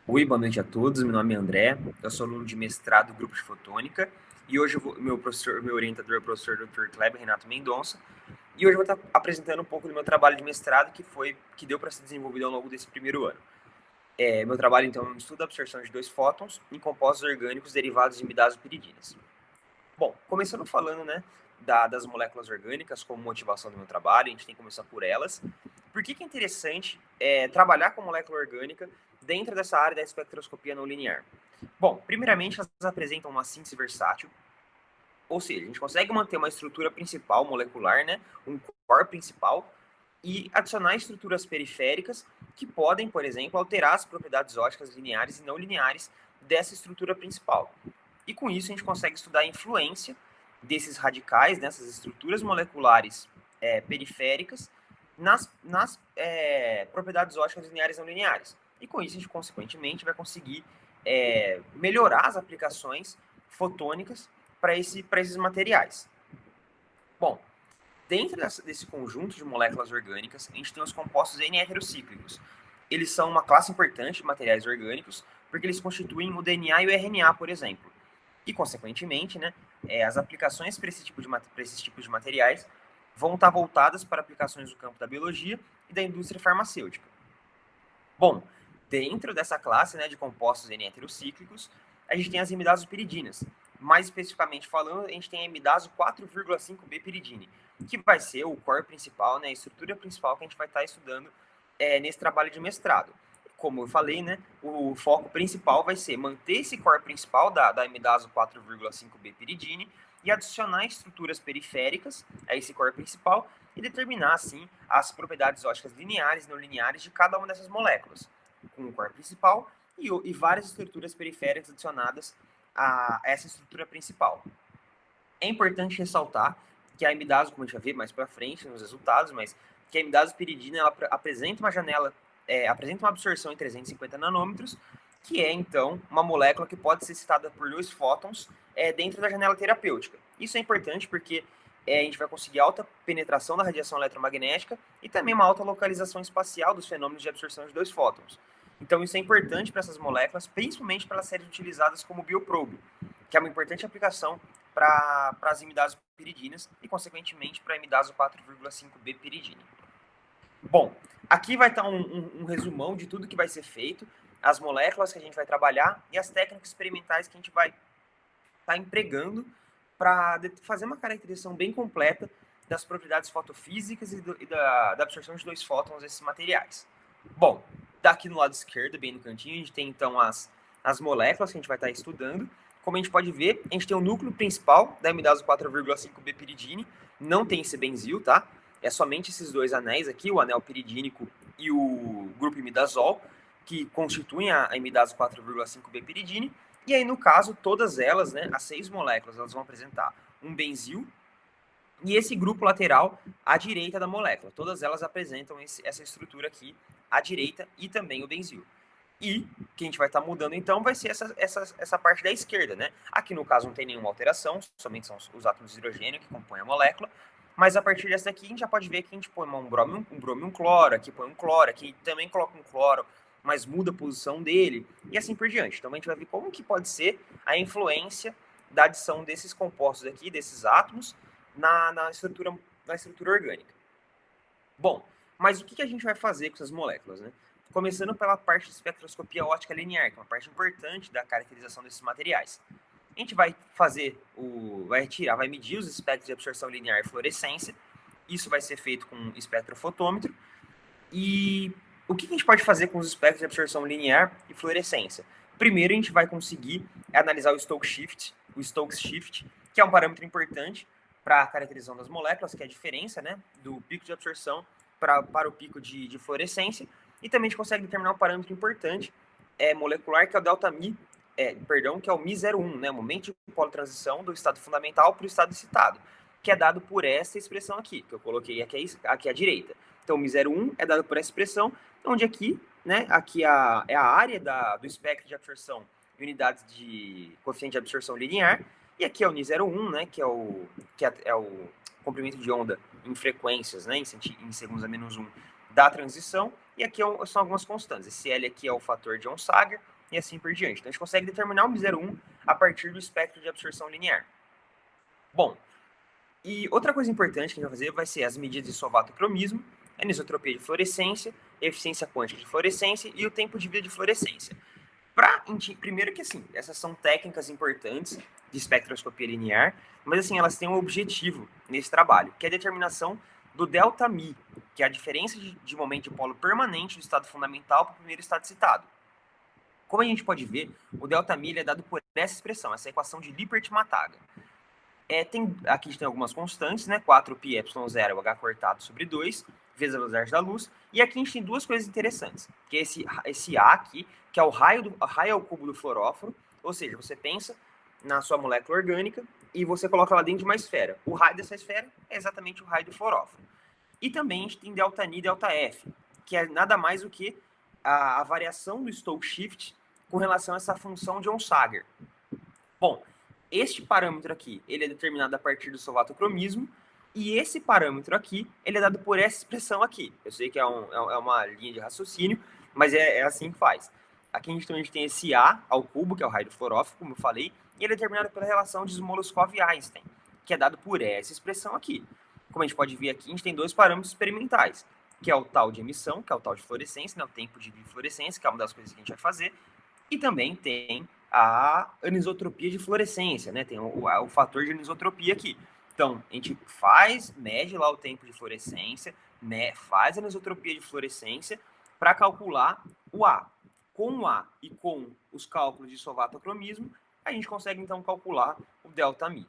Oi, boa noite a todos. Meu nome é André, eu sou aluno de mestrado do Grupo de Fotônica e hoje meu orientador é o professor Dr. Kleber Renato Mendonça e hoje eu vou estar apresentando um pouco do meu trabalho de mestrado que deu para ser desenvolvido ao longo desse primeiro ano. Meu trabalho, então, é um estudo da absorção de dois fótons em compostos orgânicos derivados de imidazopiridinas. Bom, começando falando, né, das moléculas orgânicas como motivação do meu trabalho, a gente tem que começar por elas. Por que é interessante trabalhar com molécula orgânica dentro dessa área da espectroscopia não linear? Bom, primeiramente, elas apresentam uma síntese versátil, ou seja, a gente consegue manter uma estrutura principal molecular, né, um core principal, e adicionar estruturas periféricas que podem, por exemplo, alterar as propriedades óticas lineares e não lineares dessa estrutura principal. E com isso a gente consegue estudar a influência desses radicais, dessas estruturas moleculares periféricas, nas propriedades óticas lineares e não lineares. E com isso a gente, consequentemente, vai conseguir melhorar as aplicações fotônicas para esses materiais. Bom, dentro desse conjunto de moléculas orgânicas, a gente tem os compostos N-heterocíclicos. Eles são uma classe importante de materiais orgânicos, porque eles constituem o DNA e o RNA, por exemplo. E, consequentemente, né, as aplicações para esses tipos de materiais vão estar voltadas para aplicações do campo da biologia e da indústria farmacêutica. Bom, dentro dessa classe, né, de compostos N-heterocíclicos, a gente tem as imidazopiridinas. Mais especificamente falando, a gente tem a imidazo 4,5-B-piridine, que vai ser o core principal, né, a estrutura principal que a gente vai estar estudando nesse trabalho de mestrado. Como eu falei, né, o foco principal vai ser manter esse core principal da imidazo 4,5-B-piridine e adicionar estruturas periféricas a esse core principal e determinar, assim, as propriedades óticas lineares e não lineares de cada uma dessas moléculas, com o core principal e várias estruturas periféricas adicionadas a essa estrutura principal. É importante ressaltar que a imidase, como a gente vai ver mais para frente nos resultados, mas que a imidase piridina ela apresenta uma janela, apresenta uma absorção em 350 nanômetros, que é então uma molécula que pode ser citada por dois fótons dentro da janela terapêutica. Isso é importante porque a gente vai conseguir alta penetração da radiação eletromagnética e também uma alta localização espacial dos fenômenos de absorção de dois fótons. Então isso é importante para essas moléculas, principalmente para elas serem utilizadas como bioprobe, que é uma importante aplicação para as imidazopiridinas e, consequentemente, para a imidazo 4,5-B piridina. Bom, aqui vai estar um resumão de tudo que vai ser feito, as moléculas que a gente vai trabalhar e as técnicas experimentais que a gente vai estar empregando para fazer uma caracterização bem completa das propriedades fotofísicas da absorção de dois fótons desses materiais. Bom, daqui no lado esquerdo, bem no cantinho, a gente tem então as moléculas que a gente vai estar estudando. Como a gente pode ver, a gente tem o núcleo principal da imidazo 4,5-B-piridine, não tem esse benzil, tá? É somente esses dois anéis aqui, o anel piridínico e o grupo imidazol, que constituem a imidazo 4,5-B-piridine. E aí, no caso, todas elas, né, as 6 moléculas, elas vão apresentar um benzil e esse grupo lateral à direita da molécula. Todas elas apresentam essa estrutura aqui à direita e também o benzil. E o que a gente vai estar mudando então vai ser essa parte da esquerda, né? Aqui no caso não tem nenhuma alteração, somente são os átomos de hidrogênio que compõem a molécula. Mas a partir dessa aqui a gente já pode ver que a gente põe um brômio e um cloro, aqui põe um cloro, aqui também coloca um cloro, mas muda a posição dele e assim por diante. Então a gente vai ver como que pode ser a influência da adição desses compostos aqui, desses átomos, na estrutura orgânica. Bom, mas o que a gente vai fazer com essas moléculas, né? Começando pela parte de espectroscopia óptica linear, que é uma parte importante da caracterização desses materiais. A gente vai vai medir os espectros de absorção linear e fluorescência. Isso vai ser feito com espectrofotômetro. E o que a gente pode fazer com os espectros de absorção linear e fluorescência? Primeiro, a gente vai conseguir analisar o Stokes shift, que é um parâmetro importante para a caracterização das moléculas, que é a diferença, né, do pico de absorção para o pico de fluorescência. E também a gente consegue determinar um parâmetro importante molecular, que é o delta Mi, que é o Mi01, né, momento de politransição do estado fundamental para o estado excitado, que é dado por essa expressão aqui, que eu coloquei aqui à direita. Então, o Mi01 é dado por essa expressão, onde aqui, né, aqui é a área do espectro de absorção em unidades de coeficiente de absorção linear, e aqui é o Ni01, né, que é o comprimento de onda em frequências, né, em segundos a menos 1 da transição, e aqui são algumas constantes. Esse L aqui é o fator de Onsager, e assim por diante. Então, a gente consegue determinar o μ01 a partir do espectro de absorção linear. Bom, e outra coisa importante que a gente vai fazer vai ser as medidas de sovatocromismo, anisotropia de fluorescência, eficiência quântica de fluorescência e o tempo de vida de fluorescência. Primeiro que, assim, essas são técnicas importantes de espectroscopia linear, mas, assim, elas têm um objetivo nesse trabalho, que é a determinação do Δμ, que é a diferença de momento de polo permanente do estado fundamental para o primeiro estado citado. Como a gente pode ver, o Δμ é dado por essa expressão, essa equação de Lippert-Mataga. Aqui a gente tem algumas constantes, né? 4πε0 H cortado sobre 2, vezes a velocidade da luz. E aqui a gente tem duas coisas interessantes, que é esse A aqui, que é o raio ao cubo do fluoróforo, ou seja, você pensa na sua molécula orgânica e você coloca ela dentro de uma esfera. O raio dessa esfera é exatamente o raio do fluoróforo. E também a gente tem ΔNi e ΔF, que é nada mais do que a variação do Stokes shift com relação a essa função de Onsager. Bom, este parâmetro aqui, ele é determinado a partir do sovatocromismo, e esse parâmetro aqui, ele é dado por essa expressão aqui. Eu sei que é uma linha de raciocínio, mas é assim que faz. Aqui a gente tem esse A ao cubo, que é o raio do fluoróforo, como eu falei, e ele é determinado pela relação de Smolov e Einstein, que é dado por essa expressão aqui. Como a gente pode ver aqui, a gente tem dois parâmetros experimentais, que é o tal de emissão, que é o tal de fluorescência, né, o tempo de fluorescência, que é uma das coisas que a gente vai fazer, e também tem a anisotropia de fluorescência, né? Tem o fator de anisotropia aqui. Então, a gente mede lá o tempo de fluorescência, faz a anisotropia de fluorescência para calcular o A. Com o A e com os cálculos de sovatocromismo, a gente consegue, então, calcular o Δμ.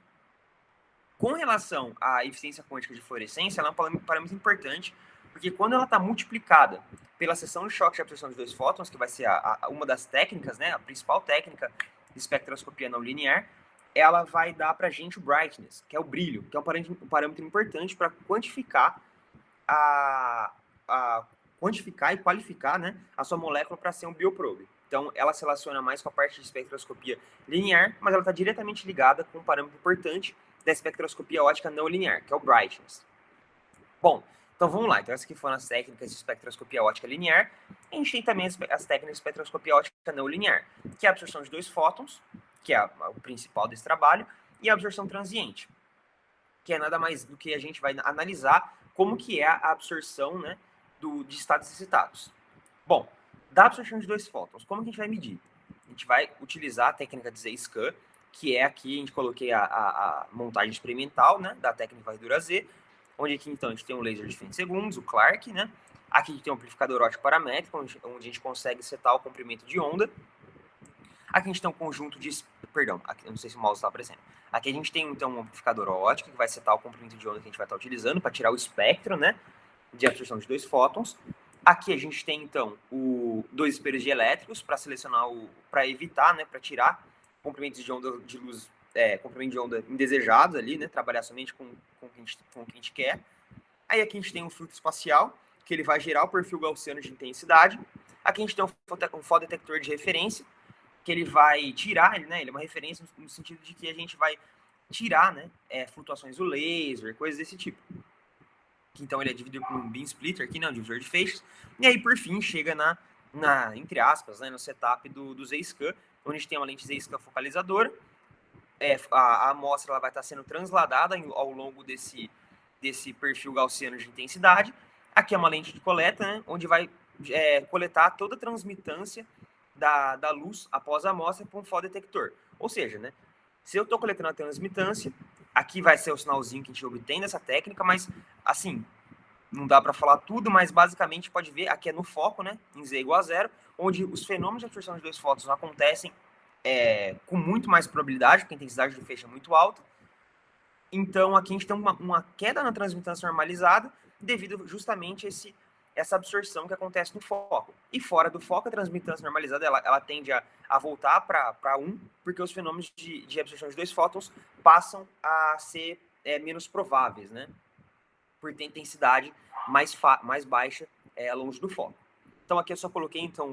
Com relação à eficiência quântica de fluorescência, ela é um parâmetro importante, porque quando ela está multiplicada pela seção de choque de absorção de dois fótons, que vai ser uma das técnicas, né, a principal técnica de espectroscopia não linear, ela vai dar para a gente o brightness, que é o brilho, que é um parâmetro importante para quantificar quantificar e qualificar, né, a sua molécula para ser um bioprobe. Então, ela se relaciona mais com a parte de espectroscopia linear, mas ela está diretamente ligada com um parâmetro importante da espectroscopia óptica não linear, que é o brightness. Bom, então vamos lá. Então essas aqui foram as técnicas de espectroscopia óptica linear. A gente tem também as técnicas de espectroscopia óptica não linear, que é a absorção de dois fótons, que é o principal desse trabalho, e a absorção transiente, que é nada mais do que a gente vai analisar como que é a absorção, né, de estados excitados. Bom, da absorção de dois fótons, como que a gente vai medir? A gente vai utilizar a técnica de Z-scan, que é aqui, a gente coloquei a montagem experimental, né, da técnica varredura Z, onde aqui, então, a gente tem um laser de 20 segundos, o Clark, né? Aqui a gente tem um amplificador óptico paramétrico, onde a gente consegue setar o comprimento de onda. Aqui a gente tem um conjunto de... Perdão, aqui, não sei se o mouse está aparecendo. Aqui a gente tem, então, um amplificador óptico que vai setar o comprimento de onda que a gente vai estar utilizando para tirar o espectro, né, de absorção de dois fótons. Aqui a gente tem, então, dois espelhos dielétricos para selecionar para evitar, né, para tirar comprimentos de onda de luz, comprimento de onda indesejados ali, né, trabalhar somente com o que a gente quer. Aí aqui a gente tem um filtro espacial, que ele vai gerar o perfil gaussiano de intensidade. Aqui a gente tem um fotodetector de referência, que ele vai tirar, né, ele é uma referência no sentido de que a gente vai tirar, né, flutuações do laser, coisas desse tipo. Então ele é dividido por um beam splitter aqui, né, um divisor de feixes. E aí, por fim, chega entre aspas, né, no setup do Z-scan, onde a gente tem uma lente Z-scan focalizadora. A amostra ela vai estar sendo transladada ao longo desse perfil gaussiano de intensidade. Aqui é uma lente de coleta, né, onde vai coletar toda a transmitância da luz após a amostra para um fotodetector. Ou seja, né, se eu estou coletando a transmitância, aqui vai ser o sinalzinho que a gente obtém dessa técnica, mas, assim, não dá para falar tudo, mas basicamente pode ver, aqui é no foco, né, em Z igual a 0, onde os fenômenos de absorção de dois fótons acontecem com muito mais probabilidade, porque a intensidade do feixe é muito alta. Então, aqui a gente tem uma queda na transmitância normalizada, devido justamente a essa absorção que acontece no foco. E fora do foco, a transmitância normalizada ela tende a voltar para 1, porque os fenômenos de absorção de dois fótons passam a ser menos prováveis, né? Por ter intensidade mais baixa longe do foco. Então aqui eu só coloquei então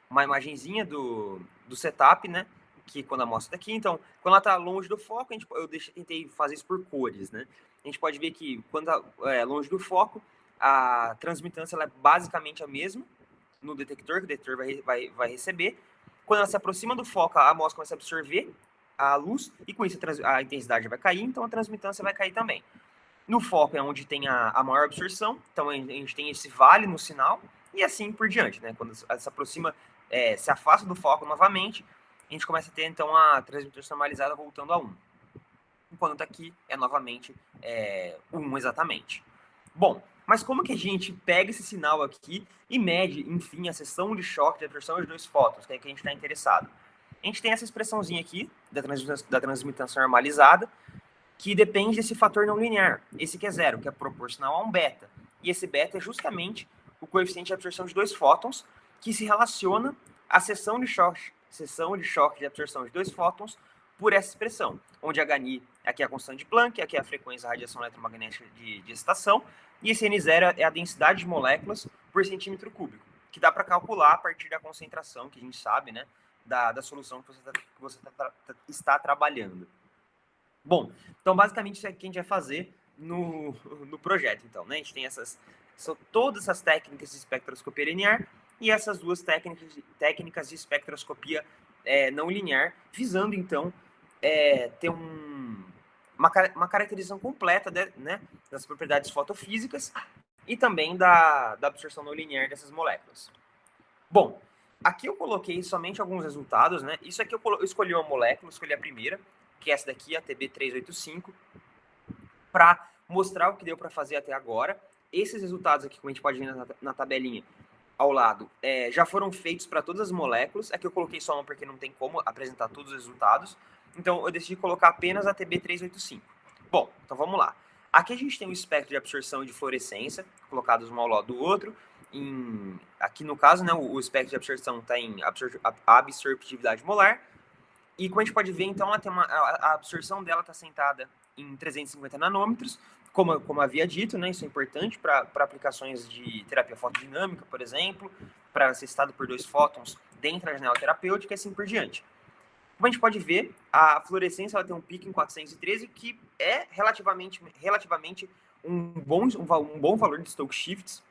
uma imagenzinha do setup, né? Que quando a amostra daqui, então quando ela está longe do foco, eu tentei fazer isso por cores, né? A gente pode ver que quando está longe do foco, a transmitância ela é basicamente a mesma no detector, que o detector vai receber. Quando ela se aproxima do foco, a amostra começa a absorver a luz, e com isso a intensidade vai cair, então a transmitância vai cair também. No foco é onde tem a maior absorção, então a gente tem esse vale no sinal, e assim por diante, né? Quando se aproxima, se afasta do foco novamente, a gente começa a ter então a transmitância normalizada voltando a 1. Enquanto aqui é novamente 1 exatamente. Bom, mas como que a gente pega esse sinal aqui e mede, enfim, a seção de choque de absorção de 2 fótons, que é que a gente está interessado? A gente tem essa expressãozinha aqui da transmitância normalizada, que depende desse fator não linear, esse que é 0, que é proporcional a um beta. E esse beta é justamente o coeficiente de absorção de 2 fótons, que se relaciona à seção de choque de absorção de 2 fótons por essa expressão, onde Hni aqui é a constante de Planck, aqui é a frequência da radiação eletromagnética de excitação, e esse N0 é a densidade de moléculas por centímetro cúbico, que dá para calcular a partir da concentração, que a gente sabe, né, da solução que você está trabalhando. Bom, então basicamente isso é o que a gente vai fazer no projeto, então, né? A gente tem todas essas técnicas de espectroscopia linear e essas duas técnicas de espectroscopia não linear, visando, então, ter uma caracterização completa né, das propriedades fotofísicas e também da absorção não linear dessas moléculas. Bom, aqui eu coloquei somente alguns resultados, né? Isso aqui eu escolhi uma molécula, escolhi a primeira, que é essa daqui, a TB385, para mostrar o que deu para fazer até agora. Esses resultados aqui, como a gente pode ver na tabelinha ao lado, já foram feitos para todas as moléculas. Aqui eu coloquei só uma porque não tem como apresentar todos os resultados. Então eu decidi colocar apenas a TB385. Bom, então vamos lá. Aqui a gente tem o espectro de absorção e de fluorescência, colocados um ao lado do outro. Aqui no caso, né, o espectro de absorção está em absorptividade molar. E como a gente pode ver, então, a absorção dela está sentada em 350 nanômetros, como havia dito, né? Isso é importante para aplicações de terapia fotodinâmica, por exemplo, para ser estado por 2 fótons dentro da janela terapêutica e assim por diante. Como a gente pode ver, a fluorescência ela tem um pico em 413, que é relativamente um bom valor de Stokes shifts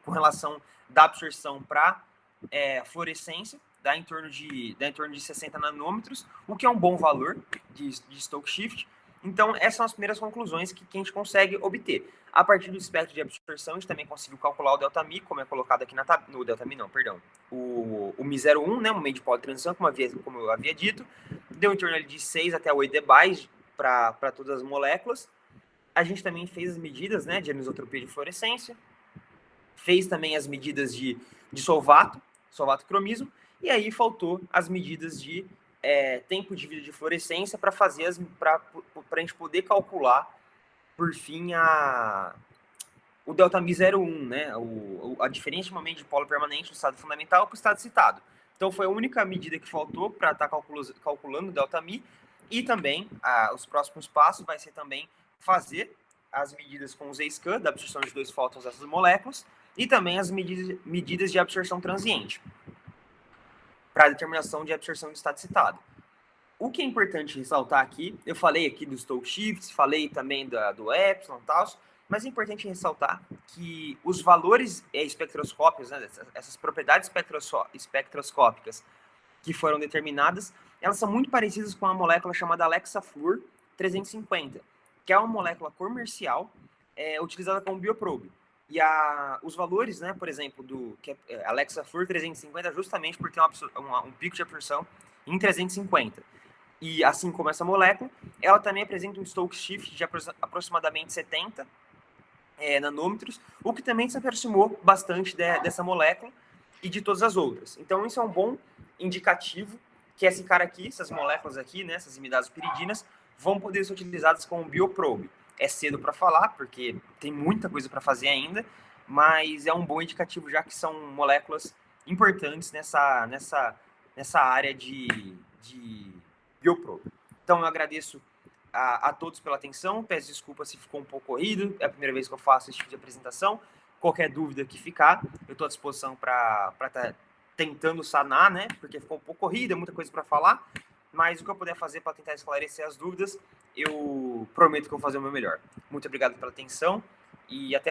com relação da absorção para fluorescência, dá em torno de 60 nanômetros, o que é um bom valor de Stokes shift. Então, essas são as primeiras conclusões que a gente consegue obter. A partir do espectro de absorção, a gente também conseguiu calcular o ΔMi, como é colocado aqui no ΔMi não, perdão. O Mi01, né, o meio de politransição, como eu havia dito, deu em torno de 6 até 8 dBs para todas as moléculas. A gente também fez as medidas, né, de anisotropia de fluorescência, fez também as medidas de solvato cromismo, e aí faltou as medidas de tempo de vida de fluorescência para a gente poder calcular, por fim, o ΔMi01, né, a diferença de momento de polo permanente do estado fundamental para o estado citado. Então foi a única medida que faltou para estar calculando o ΔMi, e também os próximos passos vai ser também fazer as medidas com o Z-scan da absorção de 2 fótons dessas moléculas, e também as medidas de absorção transiente, para a determinação de absorção do estado citado. O que é importante ressaltar aqui, eu falei aqui dos Stokes shifts, falei também do epsilon e tal, mas é importante ressaltar que os valores espectroscópicos, né, essas propriedades espectroscópicas que foram determinadas, elas são muito parecidas com a molécula chamada Alexa Fluor 350, que é uma molécula comercial utilizada como bioprobe. E os valores, né, por exemplo, Alexa Fluor 350 justamente por ter um pico de absorção em 350. E assim como essa molécula, ela também apresenta um Stokes shift de aproximadamente 70 nanômetros, o que também se aproximou bastante dessa molécula e de todas as outras. Então isso é um bom indicativo que esse cara aqui, essas moléculas aqui, né, essas imidazopiridinas, vão poder ser utilizadas como bioprobe. É cedo para falar, porque tem muita coisa para fazer ainda, mas é um bom indicativo, já que são moléculas importantes nessa área de bioprobe. Então, eu agradeço a todos pela atenção, peço desculpas se ficou um pouco corrido, é a primeira vez que eu faço esse tipo de apresentação. Qualquer dúvida que ficar, eu estou à disposição para estar tentando sanar, né, porque ficou um pouco corrido, é muita coisa para falar, mas o que eu puder fazer para tentar esclarecer as dúvidas, eu prometo que eu vou fazer o meu melhor. Muito obrigado pela atenção e até